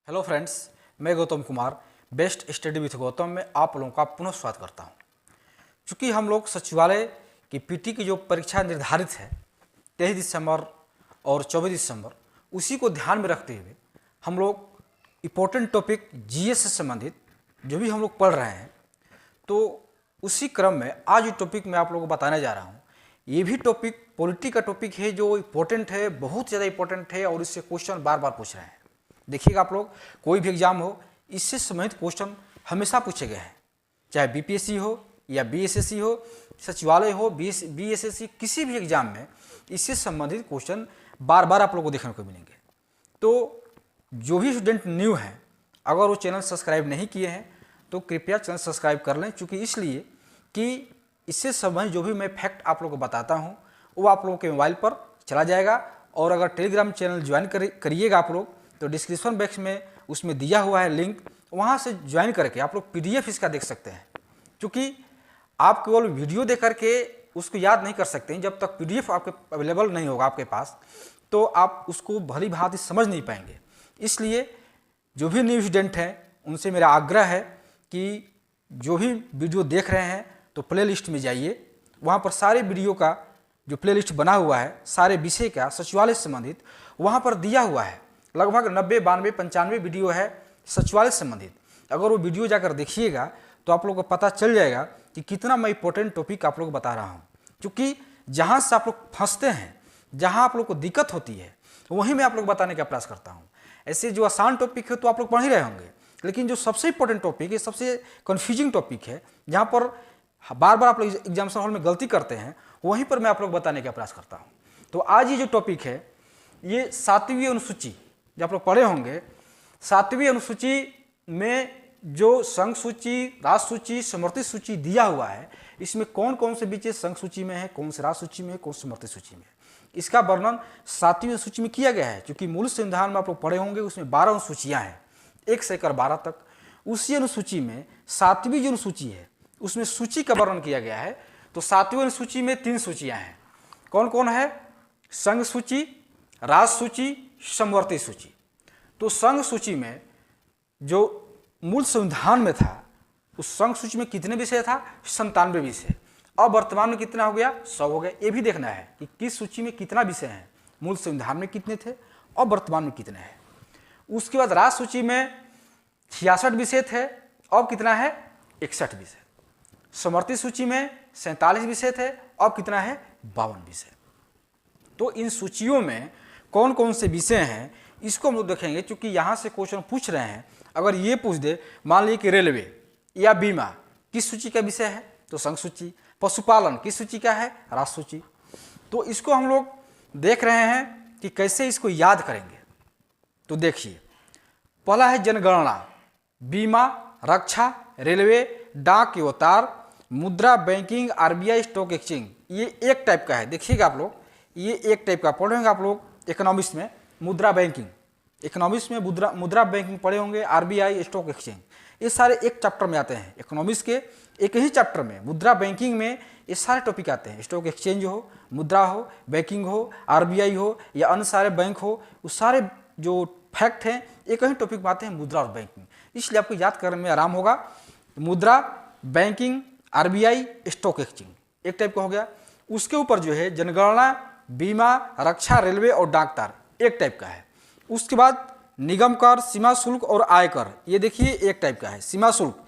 Hello friends, मैं Gautam Kumar best study with Gautam में आप लोगों का पुनः स्वागत करता हूं। चूँकि हम लोग सचिवालय की पीटी की जो परीक्षा निर्धारित है 23 दिसंबर और 24 दिसंबर, उसी को ध्यान में रखते हुए हम लोग इम्पोर्टेंट टॉपिक जीएस से संबंधित जो भी हम लोग पढ़ रहे हैं, तो उसी क्रम में आज जो टॉपिक मैं आप लोगों को बताने जा रहा हूँ, ये भी टॉपिक पॉलिटी का टॉपिक है जो इम्पोर्टेंट है, बहुत ज़्यादा इम्पोर्टेंट है और इससे क्वेश्चन बार बार पूछ रहे हैं। देखिएगा आप लोग, कोई भी एग्जाम हो, इससे संबंधित क्वेश्चन हमेशा पूछे गए हैं, चाहे बीपीएससी हो या बीएसएससी हो, सचिवालय हो, बीएसएससी, किसी भी एग्जाम में इससे संबंधित क्वेश्चन बार बार आप लोगों को देखने को मिलेंगे। तो जो भी स्टूडेंट न्यू हैं, अगर वो चैनल सब्सक्राइब नहीं किए हैं तो कृपया चैनल सब्सक्राइब कर लें, चूँकि इसलिए कि इससे संबंधित जो भी मैं फैक्ट आप लोगों को बताता हूँ वो आप लोगों के मोबाइल पर चला जाएगा। और अगर टेलीग्राम चैनल ज्वाइन करिएगा आप लोग, तो डिस्क्रिप्शन बॉक्स में उसमें दिया हुआ है लिंक, वहाँ से ज्वाइन करके आप लोग पीडीएफ इसका देख सकते हैं। क्योंकि आप केवल वीडियो देख करके उसको याद नहीं कर सकते हैं, जब तक पीडीएफ आपके अवेलेबल नहीं होगा आपके पास, तो आप उसको भली भांति समझ नहीं पाएंगे। इसलिए जो भी न्यू स्टूडेंट हैं उनसे मेरा आग्रह है कि जो भी वीडियो देख रहे हैं तो प्लेलिस्ट में जाइए, वहाँ पर सारे वीडियो का जो प्लेलिस्ट बना हुआ है, सारे विषय का सचिवालय से संबंधित वहाँ पर दिया हुआ है। लगभग 90, 92, 95 वीडियो है सचिवालय से संबंधित। अगर वो वीडियो जाकर देखिएगा तो आप लोगों को पता चल जाएगा कि कितना मैं इंपॉर्टेंट टॉपिक आप लोगों को बता रहा हूँ। क्योंकि जहाँ से आप लोग फंसते हैं, जहाँ आप लोग को दिक्कत होती है, वहीं मैं आप लोग बताने का प्रयास करता हूँ। ऐसे जो आसान टॉपिक है तो आप लोग पढ़ ही रहे होंगे, लेकिन जो सबसे इंपॉर्टेंट टॉपिक है, सबसे कन्फ्यूजिंग टॉपिक है, जहाँ पर बार बार आप लोग एग्जामिनेशन हॉल में गलती करते हैं, वहीं पर मैं आप लोग बताने का प्रयास करता हूँ। तो आज ये जो टॉपिक है, ये 7वीं अनुसूची जो आप लोग पढ़े होंगे, 7वीं अनुसूची में जो संघ सूची, राष्ट्र सूची, समवर्ती सूची दिया हुआ है, इसमें कौन कौन से विषय संघ सूची में है, कौन से राष्ट्र सूची में है, कौन से समवर्ती सूची में है, इसका वर्णन 7वीं अनुसूची में किया गया है। क्योंकि मूल संविधान में आप लोग पढ़े होंगे, उसमें 12 अनुसूचियाँ हैं, 1 से लेकर 12 तक। उसी अनुसूची में 7वीं जो अनुसूची है उसमें सूची का वर्णन किया गया है। तो 7वीं अनुसूची में 3 सूचियाँ हैं। कौन कौन है? संघ सूची, राष्ट्र सूची, समवर्ती सूची। तो संघ सूची में जो मूल संविधान में था, उस संघ सूची में कितने विषय था? 97 विषय। अब वर्तमान में कितना हो गया? 100 हो गया। ये भी देखना है कि किस सूची में कितना विषय है, मूल संविधान में कितने थे और वर्तमान में कितने हैं। उसके बाद राष्ट्र सूची में 66 विषय थे, अब कितना है? 61 विषय। समवर्ती सूची में 47 विषय थे, अब कितना है? 52 विषय। तो इन सूचियों में कौन कौन से विषय हैं, इसको हम लोग देखेंगे। क्योंकि यहाँ से क्वेश्चन पूछ रहे हैं, अगर ये पूछ दे, मान लीजिए कि रेलवे या बीमा किस सूची का विषय है, तो संघ सूची। पशुपालन किस सूची का है? राष्ट्र सूची। तो इसको हम लोग देख रहे हैं कि कैसे इसको याद करेंगे। तो देखिए, पहला है जनगणना, बीमा, रक्षा, रेलवे, डाक अवतार, मुद्रा, बैंकिंग, आरबीआई, स्टॉक एक्सचेंज। ये एक टाइप का है। देखिएगा आप लोग, ये एक टाइप का पढ़ेंगे आप लोग इकोनॉमिक्स में। मुद्रा बैंकिंग, इकोनॉमिक्स में मुद्रा बैंकिंग पढ़े होंगे, आरबीआई, स्टॉक एक्सचेंज, ये सारे एक चैप्टर में आते हैं। इकोनॉमिक्स के एक ही चैप्टर में मुद्रा बैंकिंग में ये सारे टॉपिक आते हैं। स्टॉक एक्सचेंज हो, मुद्रा हो, बैंकिंग हो, आरबीआई हो या अन्य सारे बैंक हो, उस सारे जो फैक्ट हैं एक ही टॉपिक में आते हैं, मुद्रा और बैंकिंग। इसलिए आपको याद करने में आराम होगा। मुद्रा, बैंकिंग, आरबीआई, स्टॉक एक्सचेंज एक टाइप का हो गया। उसके ऊपर जो है जनगणना, बीमा, रक्षा, रेलवे और डाकतार एक टाइप का है। उसके बाद निगम कर, सीमा शुल्क और आयकर, ये देखिए एक टाइप का है। सीमा शुल्क,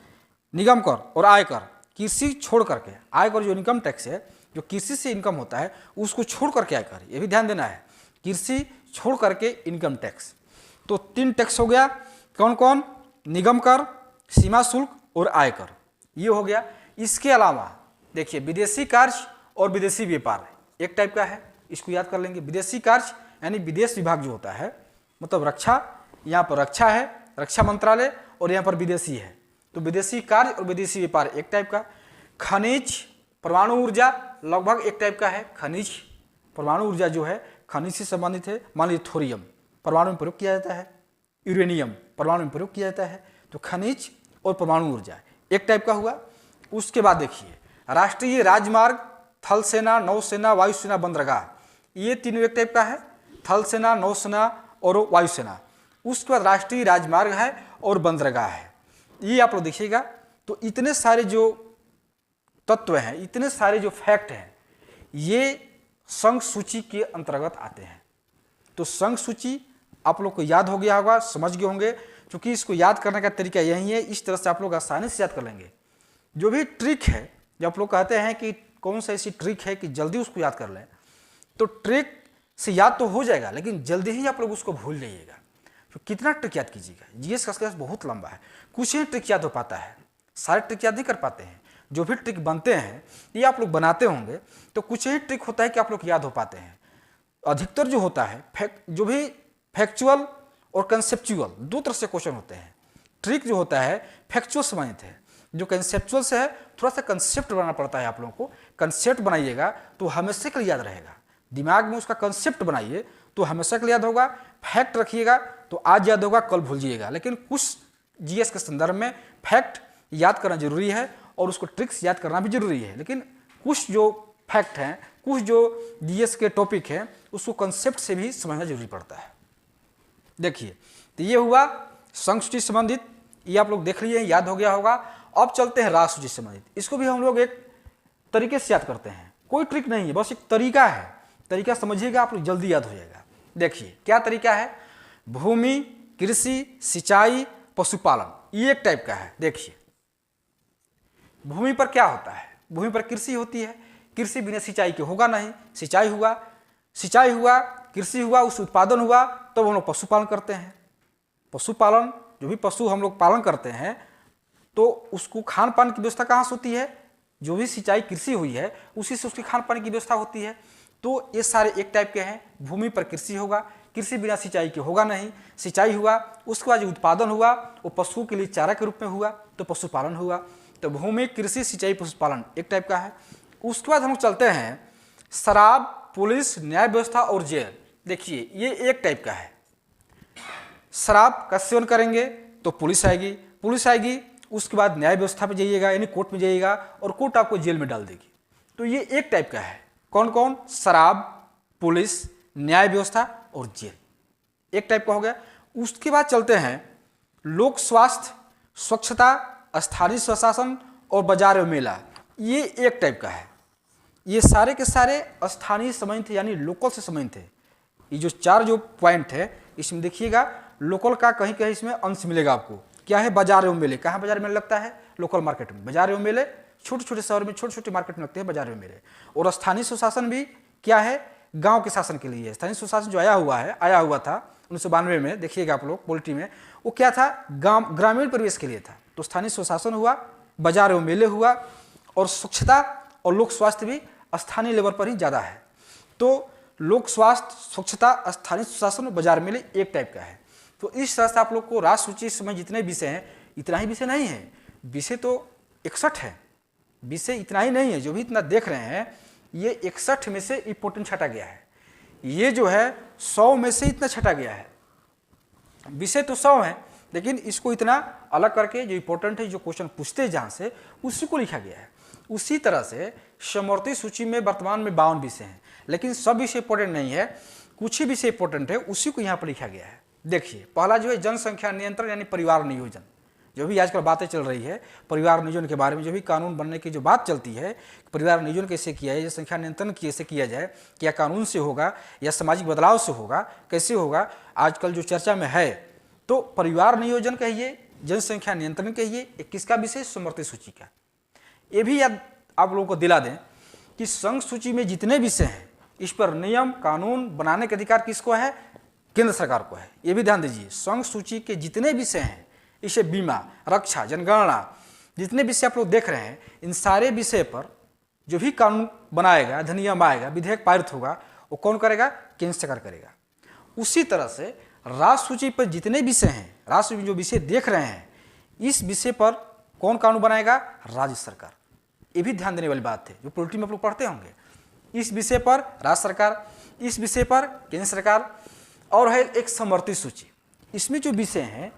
निगम कर और आयकर, कृषि छोड़ करके। आयकर जो इनकम टैक्स है, जो कृषि से इनकम होता है, उसको छोड़ करके आयकर, ये भी ध्यान देना है। कृषि छोड़ करके इनकम टैक्स। तो 3 टैक्स हो गया। कौन कौन? निगम कर, सीमा शुल्क और आयकर, ये हो गया। इसके अलावा देखिए, विदेशी कार्य और विदेशी व्यापार एक टाइप का है, इसको याद कर लेंगे। विदेशी कार्य यानी विदेश विभाग जो होता है, मतलब रक्षा, यहाँ पर रक्षा है, रक्षा मंत्रालय, और यहाँ पर विदेशी है। तो विदेशी कार्य और विदेशी व्यापार एक टाइप का। खनिज, परमाणु ऊर्जा लगभग एक टाइप का है। खनिज, परमाणु ऊर्जा जो है खनिज से संबंधित है। मान लीजिए थोरियम परमाणु में प्रयोग किया जाता है, यूरेनियम परमाणु में प्रयोग किया जाता है। तो खनिज और परमाणु ऊर्जा एक टाइप का हुआ। उसके बाद देखिए, राष्ट्रीय राजमार्ग, थल सेना, नौसेना, वायुसेना, बंदरगाह, ये तीनों एक टाइप का है। थल सेना, नौसेना और वायुसेना। उसके बाद राष्ट्रीय राजमार्ग है और बंदरगाह है। ये आप लोग देखिएगा। तो इतने सारे जो तत्व हैं, इतने सारे जो फैक्ट हैं, ये संघ सूची के अंतर्गत आते हैं। तो संघ सूची आप लोग को याद हो गया होगा, समझ गए होंगे। क्योंकि इसको याद करने का तरीका यही है, इस तरह से आप लोग आसानी से याद कर लेंगे। जो भी ट्रिक है, जब आप लोग कहते हैं कि कौन सा ऐसी ट्रिक है कि जल्दी उसको याद कर लें, तो ट्रिक से याद तो हो जाएगा, लेकिन जल्दी ही आप लोग उसको भूल जाइएगा। तो कितना ट्रिक याद कीजिएगा, जीएस का सिलेबस बहुत लंबा है, कुछ ही ट्रिक याद हो पाता है, सारे ट्रिक याद नहीं कर पाते हैं। जो भी ट्रिक बनते हैं ये आप लोग बनाते होंगे, तो कुछ ही ट्रिक होता है कि आप लोग याद हो पाते हैं। अधिकतर जो होता है जो भी फैक्चुअल और कंसेप्चुअल दो तरह से क्वेश्चन होते हैं। ट्रिक जो होता है फैक्चुअल संबंधित है, जो कंसेप्चुअल से है थोड़ा सा कंसेप्ट बनाना पड़ता है आप लोगों को। कंसेप्ट बनाइएगा तो हमेशा के लिए याद रहेगा, दिमाग में उसका कंसेप्ट बनाइए तो हमेशा के लिए याद होगा। फैक्ट रखिएगा तो आज याद होगा, कल भूल जाइएगा। लेकिन कुछ जीएस के संदर्भ में फैक्ट याद करना जरूरी है और उसको ट्रिक्स याद करना भी जरूरी है। लेकिन कुछ जो फैक्ट हैं, कुछ जो जीएस के टॉपिक हैं, उसको कंसेप्ट से भी समझना जरूरी पड़ता है। देखिए, तो ये हुआ संघ सूची संबंधित, ये आप लोग देख लिए, याद हो गया होगा। अब चलते हैं राष्ट्र सूची संबंधित। इसको भी हम लोग एक तरीके से याद करते हैं, कोई ट्रिक नहीं है, बस एक तरीका है। तरीका समझिएगा, आप लोग जल्दी याद हो जाएगा। देखिए क्या तरीका है, भूमि, कृषि, सिंचाई, पशुपालन, ये एक टाइप का है। देखिए भूमि पर क्या होता है, भूमि पर कृषि होती है, कृषि बिना सिंचाई के होगा नहीं। सिंचाई हुआ, कृषि हुआ, उस उत्पादन हुआ, तो हम लोग पशुपालन करते हैं। पशुपालन, जो भी पशु हम लोग पालन करते हैं, तो उसको खान पान की व्यवस्था कहाँ से होती है, जो भी सिंचाई कृषि हुई है उसी से उसकी खान पान की व्यवस्था होती है। तो ये सारे एक टाइप के हैं। भूमि पर कृषि होगा, कृषि बिना सिंचाई के होगा नहीं। सिंचाई हुआ, उसके बाद जो उत्पादन हुआ वो पशुओं के लिए चारा के रूप में हुआ, तो पशुपालन हुआ। तो भूमि, कृषि, सिंचाई, पशुपालन एक टाइप का है। उसके बाद हम चलते हैं शराब, पुलिस, न्याय व्यवस्था और जेल। देखिए ये एक टाइप का है। शराब का सेवन करेंगे तो पुलिस आएगी, उसके बाद न्याय व्यवस्था पे जाइएगा, यानी कोर्ट में जाइएगा, और कोर्ट आपको जेल में डाल देगी। तो ये एक टाइप का है। कौन कौन, शराब, पुलिस, न्याय व्यवस्था और जेल, एक टाइप का हो गया। उसके बाद चलते हैं लोक स्वास्थ्य, स्वच्छता, स्थानीय स्वशासन और बाजार एवं मेला, ये एक टाइप का है। ये सारे के सारे स्थानीय संबंधित थे, यानी लोकल से संबंधित थे। ये जो चार जो पॉइंट है इसमें देखिएगा, लोकल का कहीं कहीं इसमें अंश मिलेगा आपको। क्या है, बाजार एवं मेले। कहाँ बाजार मेला लगता है, लोकल मार्केट में। बाजार एवं मेले छोटे छोटे शहर में, छोटे छोटे मार्केट में लगते हैं बाजार एवं मेले। और स्थानीय सुशासन भी क्या है, गांव के शासन के लिए। स्थानीय सुशासन जो आया हुआ था 1992 में, देखिएगा आप लोग पॉलिटी में, वो क्या था, ग्रामीण परिवेश के लिए था। तो स्थानीय सुशासन हुआ, बाजार एवं मेले हुआ, और स्वच्छता और लोक स्वास्थ्य भी स्थानीय लेवल पर ही ज़्यादा है। तो लोक स्वास्थ्य, स्वच्छता, स्थानीय सुशासन और बाजार मेले एक टाइप का है। तो इस तरह से आप लोग को राष्ट्र सूची समय जितने विषय हैं, इतना ही विषय नहीं है, विषय तो 61 है, विषय इतना ही नहीं है। जो भी इतना देख रहे हैं ये 61 में से इंपोर्टेंट छटा गया है। ये जो है 100 में से इतना छटा गया है। विषय तो 100 है, लेकिन इसको इतना अलग करके जो इंपॉर्टेंट है, जो क्वेश्चन पूछते हैं जहाँ से, उसी को लिखा गया है। उसी तरह से समवर्ती सूची में वर्तमान में 52 विषय हैं, लेकिन सब विषय इंपॉर्टेंट नहीं है, कुछ ही विषय इंपॉर्टेंट है, उसी को यहाँ पर लिखा गया है। देखिए पहला जो है जनसंख्या नियंत्रण, यानी परिवार नियोजन। जो भी आजकल बातें चल रही है परिवार नियोजन के बारे में, जो भी कानून बनने की जो बात चलती है, परिवार नियोजन कैसे किया जाए, जनसंख्या नियंत्रण कैसे किया जाए, क्या कानून से होगा या सामाजिक बदलाव से होगा, कैसे होगा, आजकल जो चर्चा में है, तो परिवार नियोजन कहिए, जनसंख्या नियंत्रण कहिए, किसका विषय, समवर्ती सूची का। ये भी याद आप लोगों को दिला दें कि संघ सूची में जितने विषय हैं, इस पर नियम कानून बनाने का अधिकार किसको है, केंद्र सरकार को है। ये भी ध्यान दीजिए, संघ सूची के जितने विषय हैं, इसे बीमा, रक्षा, जनगणना, जितने विषय आप लोग देख रहे हैं, इन सारे विषय पर जो भी कानून बनाएगा, अधिनियम आएगा, विधेयक पारित होगा, वो कौन करेगा, केंद्र सरकार करेगा। उसी तरह से राष्ट्र सूची पर जितने विषय हैं, राष्ट्र जो विषय देख रहे हैं, इस विषय पर कौन कानून बनाएगा, राज्य सरकार। ये भी ध्यान देने वाली बात है, जो पॉलिटी में आप लोग पढ़ते होंगे। इस विषय पर राज्य सरकार, इस विषय पर केंद्र सरकार। और है एक समवर्ती सूची, इसमें जो विषय हैं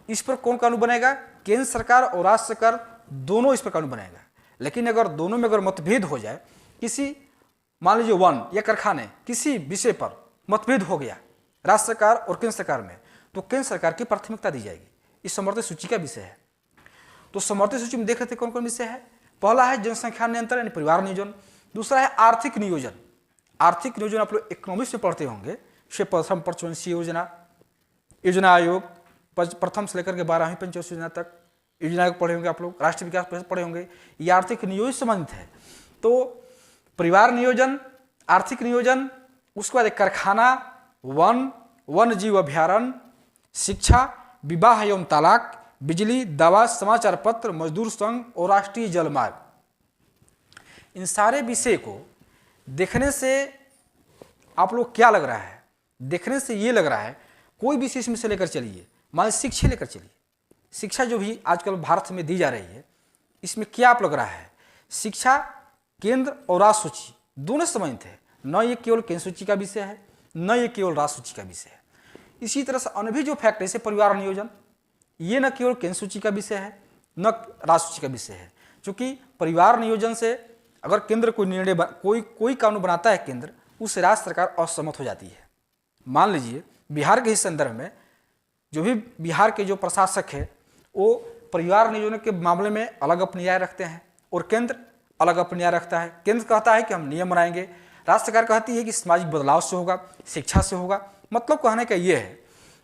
इस पर कौन कानून बनाएगा, केंद्र सरकार और राज्य सरकार दोनों इस पर कानून बनाएगा। लेकिन अगर दोनों में अगर मतभेद हो जाए, किसी मान लीजिए वन या कारखाने, किसी विषय पर मतभेद हो गया राज्य सरकार और केंद्र सरकार में, तो केंद्र सरकार की प्राथमिकता दी जाएगी। इस समवर्ती सूची का विषय है। तो समवर्ती सूची में देख रहे थे कौन कौन विषय है। पहला है जनसंख्या नियंत्रण यानी परिवार नियोजन। दूसरा है आर्थिक नियोजन। आर्थिक नियोजन आप लोग इकोनॉमिक्स में पढ़ते होंगे। प्रथम पंचवंशीय योजना, योजना आयोग, प्रथम से लेकर के 12वीं पंचवर्षीय योजना तक योजना पढ़े होंगे आप लोग। राष्ट्रीय विकास परिषद पढ़े होंगे। ये आर्थिक नियोजन से संबंधित है। तो परिवार नियोजन, आर्थिक नियोजन, उसके बाद कारखाना, वन, वन्य जीव अभ्यारण्य, शिक्षा, विवाह एवं तलाक, बिजली, दवा, समाचार पत्र, मजदूर संघ और राष्ट्रीय जलमार्ग। इन सारे विषय को देखने से आप लोग क्या लग रहा है? देखने से ये लग रहा है कोई विषय इसमें से लेकर चलिए, मान शिक्षा लेकर चलिए। शिक्षा जो भी आजकल भारत में दी जा रही है, इसमें क्या आप लग रहा है? शिक्षा केंद्र और राज्य सूची दोनों संबंधित है। न ये केवल केंद्र सूची का विषय है, न ये केवल राज्य सूची का विषय है। इसी तरह से अन्य भी जो फैक्ट है, जैसे परिवार नियोजन, ये न केवल केंद्र सूची का विषय है, न राज्य सूची का विषय है। क्योंकि परिवार नियोजन से अगर केंद्र कोई निर्णय कोई कानून बनाता है केंद्र, उससे राज्य सरकार असहमत हो जाती है। मान लीजिए बिहार के ही संदर्भ में जो भी बिहार के जो प्रशासक है वो परिवार नियोजन के मामले में अलग अपनी राय रखते हैं और केंद्र अलग अपनी राय रखता है। केंद्र कहता है कि हम नियम बनाएंगे, राज्य सरकार कहती है कि सामाजिक बदलाव से होगा, शिक्षा से होगा। मतलब कहने का ये है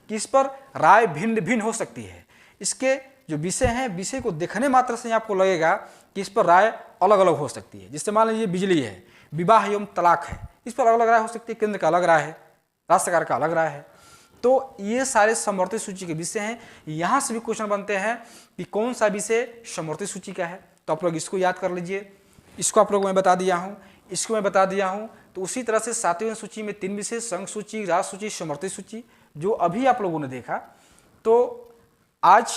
कि इस पर राय भिन्न भिन्न हो सकती है। इसके जो विषय हैं, विषय को देखने मात्र से आपको लगेगा कि इस पर राय अलग अलग हो सकती है। जिससे मान लीजिए बिजली है, विवाह एवं तलाक है, इस पर अलग अलग राय हो सकती है। केंद्र का अलग राय है, राज्य सरकार का अलग राय है। तो ये सारे समवर्ती सूची के विषय हैं। यहाँ से भी क्वेश्चन बनते हैं कि कौन सा विषय समवर्ती सूची का है। तो आप लोग इसको याद कर लीजिए। इसको आप लोग मैं बता दिया हूँ, इसको मैं बता दिया हूँ। तो उसी तरह से 7वीं सूची में 3 विषय, संघ सूची, राज्य सूची, समवर्ती सूची, जो अभी आप लोगों ने देखा। तो आज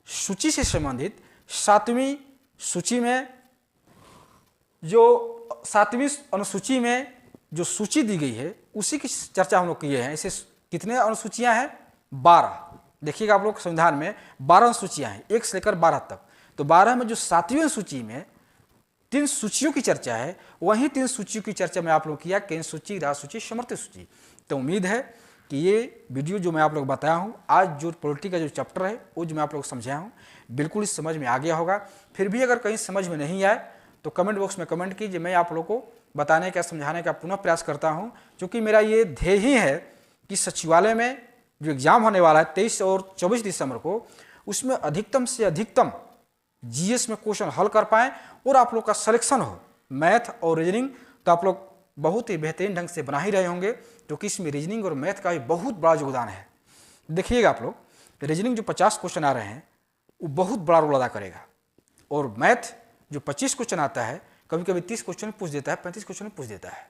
सूची से संबंधित 7वीं सूची में जो 7वीं अनुसूची में जो सूची दी गई है उसी की चर्चा हम लोग किए हैं। ऐसे कितने अनुसूचियां हैं? 12। देखिएगा आप लोग संविधान में 12 अनुसूचियां हैं, 1 से लेकर 12 तक। तो 12 में जो 7वीं सूची में 3 सूचियों की चर्चा है, वही 3 सूचियों की चर्चा में आप लोग किया, केंद्र सूची, राज्य सूची, समवर्ती सूची। तो उम्मीद है कि ये वीडियो जो मैं आप लोग बताया हूँ, आज जो पॉलिटी का जो चैप्टर है वो जो मैं आप लोग समझाया हूँ, बिल्कुल इस समझ में आ गया होगा। फिर भी अगर कहीं समझ में नहीं आए तो कमेंट बॉक्स में कमेंट कीजिए। मैं आप लोग को बताने का, समझाने का पुनः प्रयास करता हूँ। क्योंकि मेरा ये ध्येय ही है कि सचिवालय में जो एग्जाम होने वाला है 23 और 24 दिसंबर को, उसमें अधिकतम से अधिकतम जीएस में क्वेश्चन हल कर पाएँ और आप लोग का सिलेक्शन हो। मैथ और रीजनिंग तो आप लोग बहुत ही बेहतरीन ढंग से बना ही रहे होंगे, क्योंकि इसमें रीजनिंग और मैथ का भी बहुत बड़ा योगदान है। देखिएगा आप लोग, रीजनिंग जो 50 क्वेश्चन आ रहे हैं वो बहुत बड़ा रोल अदा करेगा। और मैथ जो 25 क्वेश्चन आता है, कभी कभी 30 क्वेश्चन पूछ देता है, 35 क्वेश्चन पूछ देता है।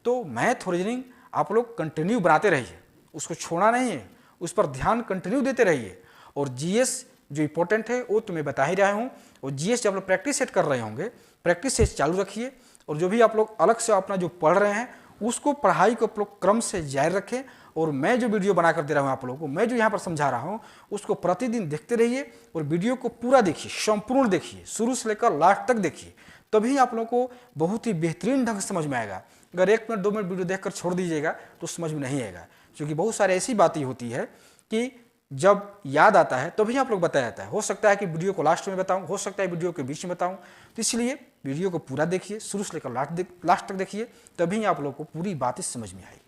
तो मैथ और रीजनिंग आप लोग कंटिन्यू बनाते रहिए, उसको छोड़ना नहीं है, उस पर ध्यान कंटिन्यू देते रहिए। और जीएस जो इंपॉर्टेंट है वो तुम्हें बता ही रहा हूँ। और जीएस जब आप लोग प्रैक्टिस सेट कर रहे होंगे, प्रैक्टिस सेट चालू रखिए। और जो भी आप लोग अलग से अपना जो पढ़ रहे हैं उसको, पढ़ाई को आप लोग क्रम से जारी रखें। और मैं जो वीडियो बनाकर दे रहा हूँ आप लोगों को, मैं जो यहाँ पर समझा रहा हूँ, उसको प्रतिदिन देखते रहिए और वीडियो को पूरा देखिए, संपूर्ण देखिए, शुरू से लेकर लास्ट तक देखिए। तभी आप लोगों को बहुत ही बेहतरीन ढंग से समझ में आएगा। अगर 1 मिनट 2 मिनट वीडियो देखकर छोड़ दीजिएगा तो समझ में नहीं आएगा। क्योंकि बहुत सारी ऐसी बातें होती है कि जब याद आता है तभी आप लोग बताया जाता है। हो सकता है कि वीडियो को लास्ट में बताऊं, हो सकता है वीडियो के बीच में बताऊं। तो इसलिए वीडियो को पूरा देखिए, शुरू से लेकर लास्ट तक देखिए, तभी आप लोग को पूरी बातें समझ में आएगी।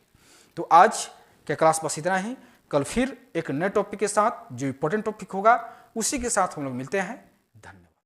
तो आज क्या क्लास बस इतना ही। कल फिर एक नए टॉपिक के साथ, जो इंपॉर्टेंट टॉपिक होगा उसी के साथ हम लोग मिलते हैं।